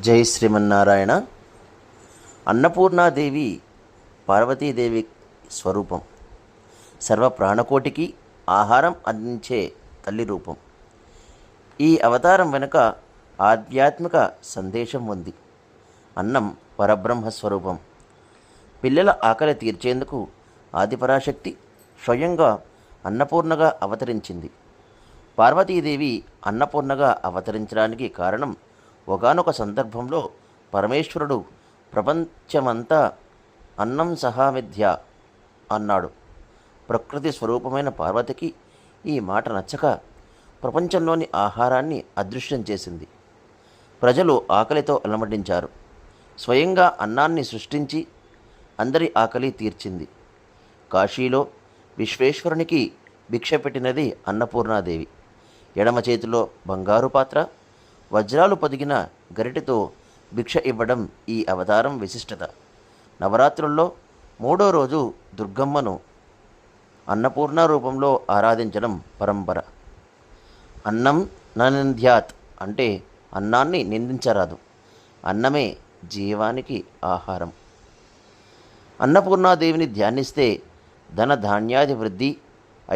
జై శ్రీమన్నారాయణ. అన్నపూర్ణాదేవి పార్వతీదేవి స్వరూపం. సర్వ ప్రాణకోటికి ఆహారం అందించే తల్లి రూపం. ఈ అవతారం వెనుక ఆధ్యాత్మిక సందేశం ఉంది. అన్నం పరబ్రహ్మ స్వరూపం. పిల్లల ఆకలి తీర్చేందుకు ఆదిపరాశక్తి స్వయంగా అన్నపూర్ణగా అవతరించింది. పార్వతీదేవి అన్నపూర్ణగా అవతరించడానికి కారణం, ఒకానొక సందర్భంలో పరమేశ్వరుడు ప్రపంచమంతా అన్నం సహామిథ్య అన్నాడు. ప్రకృతి స్వరూపమైన పార్వతికి ఈ మాట నచ్చక ప్రపంచంలోని ఆహారాన్ని అదృశ్యం చేసింది. ప్రజలు ఆకలితో అలమటించారు. స్వయంగా అన్నాన్ని సృష్టించి అందరి ఆకలి తీర్చింది. కాశీలో విశ్వేశ్వరునికి భిక్ష పెట్టినది అన్నపూర్ణాదేవి. ఎడమ చేతిలో బంగారు పాత్ర, వజ్రాలు పొదిగిన గరిటెతో భిక్ష ఇవ్వడం ఈ అవతారం విశిష్టత. నవరాత్రుల్లో 3వ రోజు దుర్గమ్మను అన్నపూర్ణ రూపంలో ఆరాధించడం పరంపర. అన్నం ననింద్యాత్ అంటే అన్నాన్ని నిందించరాదు. అన్నమే జీవానికి ఆహారం. అన్నపూర్ణాదేవిని ధ్యానిస్తే ధన ధాన్యాది వృద్ధి,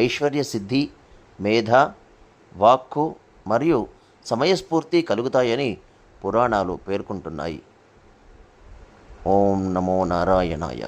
ఐశ్వర్య సిద్ధి, మేధ, వాక్కు మరియు సమయస్ఫూర్తి కలుగుతాయని పురాణాలు పేర్కొంటున్నాయి. ఓం నమో నారాయణాయ.